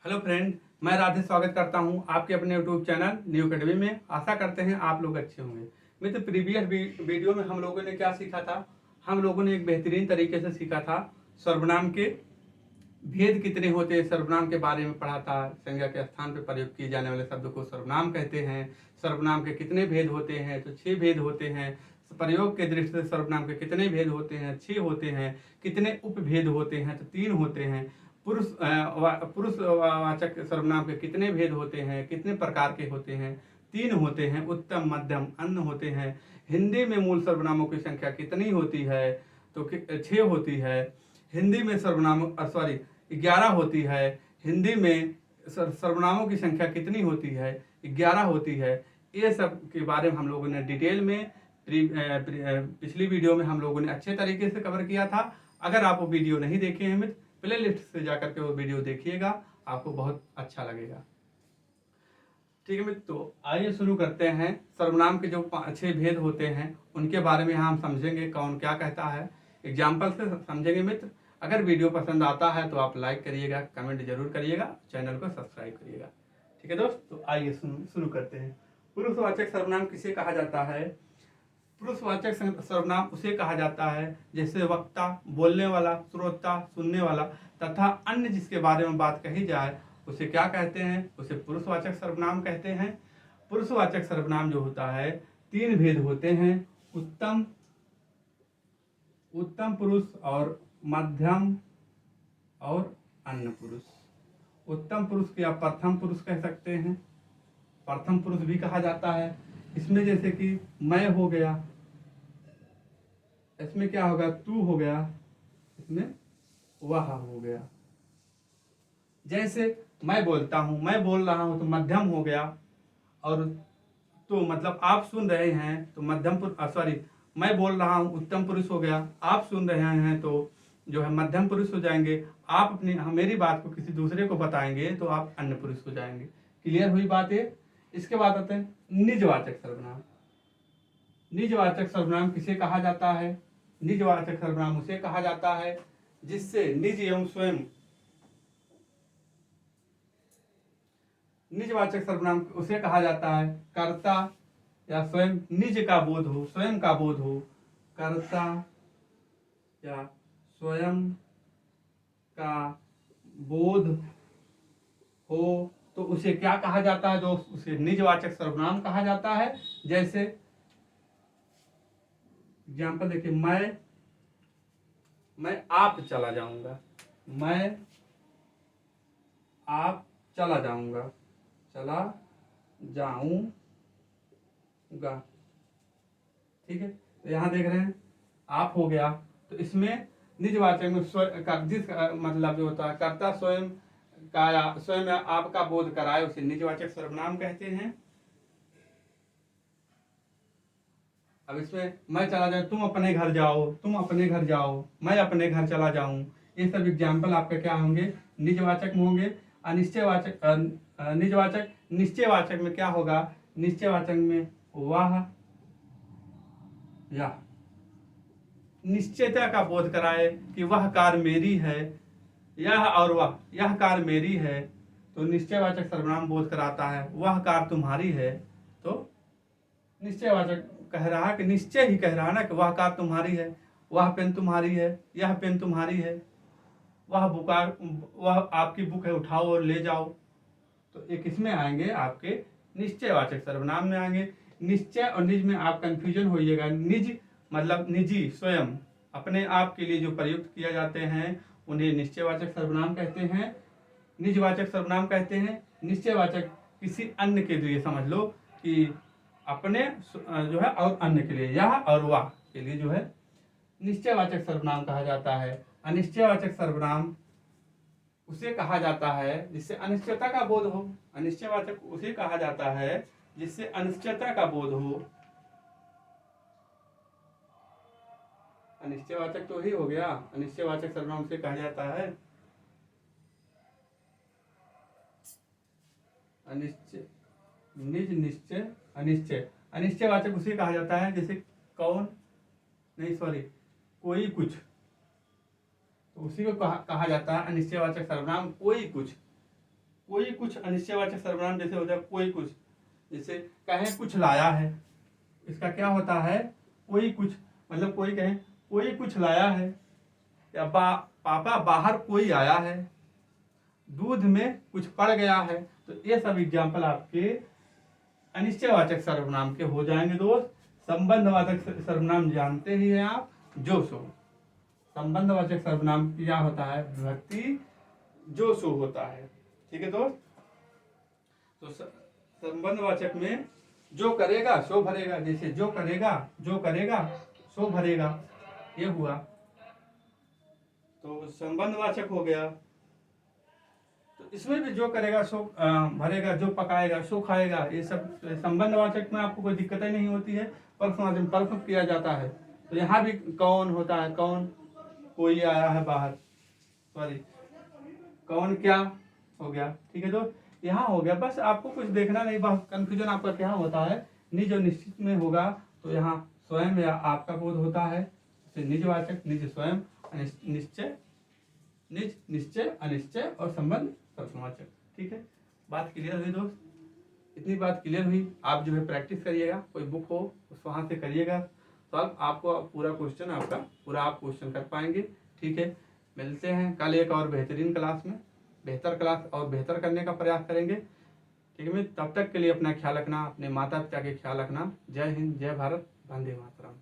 Hello friend, मैं राधे स्वागत करता हूं आपके अपने यूट्यूब चैनल न्यू अकेडमी में। आशा करते हैं आप लोग अच्छे होंगे। मित्र, प्रीवियस वीडियो में हम लोगों ने क्या सीखा था? हम लोगों ने एक बेहतरीन तरीके से सीखा था सर्वनाम के भेद कितने होते हैं, सर्वनाम के बारे में पढ़ा था। संज्ञा के स्थान पर प्रयोग किए जाने वाले शब्द को सर्वनाम कहते हैं। सर्वनाम के कितने भेद होते हैं? तो 6 भेद होते हैं। प्रयोग के दृष्टि से सर्वनाम के कितने भेद होते हैं? 6 होते हैं। कितने उपभेद होते हैं? तो 3 होते हैं। पुरुषवाचक सर्वनाम के कितने भेद होते हैं? कितने प्रकार के होते हैं? 3 होते हैं। उत्तम, मध्यम, अन्य होते हैं। हिंदी में मूल सर्वनामों की संख्या कितनी होती है? तो 6 होती है। हिंदी में 11 होती है। हिंदी में सर्वनामों की संख्या कितनी होती है? 11 होती है। ये सब के बारे में हम लोगों ने डिटेल में पिछली वीडियो में हम लोगों ने अच्छे तरीके से कवर किया था। अगर आप वो वीडियो नहीं देखे हैं मित्र, प्ले लिस्ट से जाकर के वो वीडियो देखिएगा, आपको बहुत अच्छा लगेगा। ठीक है मित्र, तो आइए शुरू करते हैं। सर्वनाम के जो 6 भेद होते हैं उनके बारे में हम समझेंगे, कौन क्या कहता है, एग्जाम्पल से समझेंगे मित्र। अगर वीडियो पसंद आता है तो आप लाइक करिएगा, कमेंट जरूर करिएगा, चैनल को सब्सक्राइब करिएगा। ठीक है दोस्त, तो आइए शुरू करते हैं। पुरुषवाचक सर्वनाम किसे कहा जाता है? पुरुषवाचक सर्वनाम उसे कहा जाता है जैसे वक्ता, बोलने वाला, श्रोता, सुनने वाला तथा अन्य जिसके बारे में बात कही जाए उसे क्या कहते हैं? उसे पुरुषवाचक सर्वनाम कहते हैं। पुरुषवाचक सर्वनाम जो होता है 3 भेद होते हैं। उत्तम पुरुष और मध्यम और अन्य पुरुष। उत्तम पुरुष को आप प्रथम पुरुष कह सकते हैं, प्रथम पुरुष भी कहा जाता है। इसमें जैसे कि मैं हो गया, इसमें क्या होगा? तू हो गया, इसमें वह हो गया। जैसे मैं बोलता हूं, मैं बोल रहा हूं तो मध्यम हो गया। और तो मतलब आप सुन रहे हैं तो मध्यम पुरुष, मैं बोल रहा हूं उत्तम पुरुष हो गया। आप सुन रहे हैं तो जो है मध्यम पुरुष हो जाएंगे। आप अपनी मेरी बात को किसी दूसरे को बताएंगे तो आप अन्य पुरुष हो जाएंगे। क्लियर हुई बात है? इसके बाद आते हैं निजवाचक सर्वनाम। निजवाचक सर्वनाम किसे कहा जाता है? निजवाचक सर्वनाम उसे कहा जाता है जिससे निज एवं स्वयं, निजवाचक सर्वनाम उसे कहा जाता है कर्ता या स्वयं निज का बोध हो, स्वयं का बोध हो। कर्ता या स्वयं का बोध हो तो उसे क्या कहा जाता है दोस्त? उसे निजवाचक सर्वनाम कहा जाता है। जैसे एग्जाम्पल देखिए, मैं आप चला जाऊंगा, मैं आप चला जाऊंगा, चला जाऊंगा। ठीक है, तो यहां देख रहे हैं आप हो गया, तो इसमें निजवाचक में जिस मतलब जो होता है कर्ता स्वयं का या स्वयं आपका बोध कराए उसे निजवाचक सर्वनाम कहते हैं। अब इसमें मैं चला जाऊं, तुम अपने घर जाओ, तुम अपने घर जाओ, मैं अपने घर चला जाऊं, ये सब एग्जाम्पल आपके क्या होंगे? निजवाचक में होंगे। अनिश्चयवाचक निजवाचक निश्चयवाचक में क्या होगा? निश्चयवाचक में वह या निश्चयता का बोध कराए कि वह कार मेरी है, यह और यह कार मेरी है, तो निश्चयवाचक सर्वनाम बोध कराता है। वह कार तुम्हारी है, तो निश्चयवाचक कह रहा है कि निश्चय ही कह रहा है ना कि वह कार तुम्हारी है, वह पेन तुम्हारी है, यह पेन तुम्हारी है, वह आपकी बुक है, उठाओ और ले जाओ। तो एक इसमें आएंगे आपके निश्चयवाचक सर्वनाम में आएंगे। निश्चय और निज में आप कंफ्यूजन होइएगा। निज मतलब निजी, स्वयं, अपने आप के लिए जो प्रयुक्त किया जाते हैं उन्हें निश्चयवाचक सर्वनाम कहते हैं, निजवाचक सर्वनाम कहते हैं। निश्चयवाचक किसी अन्य के लिए समझ लो कि अपने जो है और अन्य के लिए, यह और वह के लिए जो है निश्चयवाचक सर्वनाम कहा जाता है। अनिश्चयवाचक सर्वनाम उसे कहा जाता है जिससे अनिश्चयता का बोध हो। अनिश्चयवाचक उसे कहा जाता है जिससे अनिश्चयता का बोध हो। अनिश्चयवाचक तो ही हो गया, अनिश्चयवाचक सर्वनाम उसे कहा जाता है। अनिश्चय, निज, निश्चय, अनिश्चय। अनिश्चयवाचक उसे कहा जाता है जैसे कोई कुछ, तो उसी को कहा जाता है अनिश्चयवाचक सर्वनाम कोई कुछ। कोई कुछ अनिश्चयवाचक सर्वनाम जैसे होता है कोई कुछ, जैसे कहें कुछ लाया है, इसका क्या होता है कोई कुछ, मतलब कोई कहें कोई कुछ लाया है, या पापा बाहर कोई आया है, दूध में कुछ पड़ गया है। तो ये सब एग्जाम्पल आपके अनिश्चयवाचक सर्वनाम के हो जाएंगे दोस्त। संबंधवाचक सर्वनाम जानते ही हैं आप, जो सो। संबंधवाचक सर्वनाम क्या होता है, विभक्ति जो सो होता है, ठीक है दोस्त। तो संबंधवाचक में जो करेगा सो भरेगा, जैसे जो करेगा सो भरेगा, ये हुआ। तो संबंधवाचक हो गया। तो इसमें भी जो करेगा सो भरेगा, जो पकाएगा सो खाएगा, ये सब संबंधवाचक में आपको कोई दिक्कत ही नहीं होती है। परसवाचक में परसम किया जाता है। तो यहाँ भी कौन होता है, कौन, कोई आया है बाहर, सॉरी कौन क्या हो गया, ठीक है। तो यहाँ हो गया, बस आपको कुछ देखना नहीं, बहुत कंफ्यूजन आपका क्या होता है। निज और निश्चित में होगा तो यहाँ स्वयं या आपका बोध होता है, निजवाचक, निज स्वयं, निश्चय, निज निश्चय अनिश्चय और संबंध सर्वनामवाचक, ठीक है। बात क्लियर हुई दोस्त, इतनी बात क्लियर हुई। आप जो है प्रैक्टिस करिएगा, कोई बुक हो उस वहाँ से करिएगा सॉल्व, आपको पूरा क्वेश्चन आपका पूरा आप क्वेश्चन कर पाएंगे, ठीक है। मिलते हैं कल एक और बेहतरीन क्लास में, बेहतर क्लास और बेहतर करने का प्रयास करेंगे, ठीक है। तब तक के लिए अपना ख्याल रखना, अपने माता पिता के ख्याल रखना। जय हिंद, जय भारत, वंदे मातरम।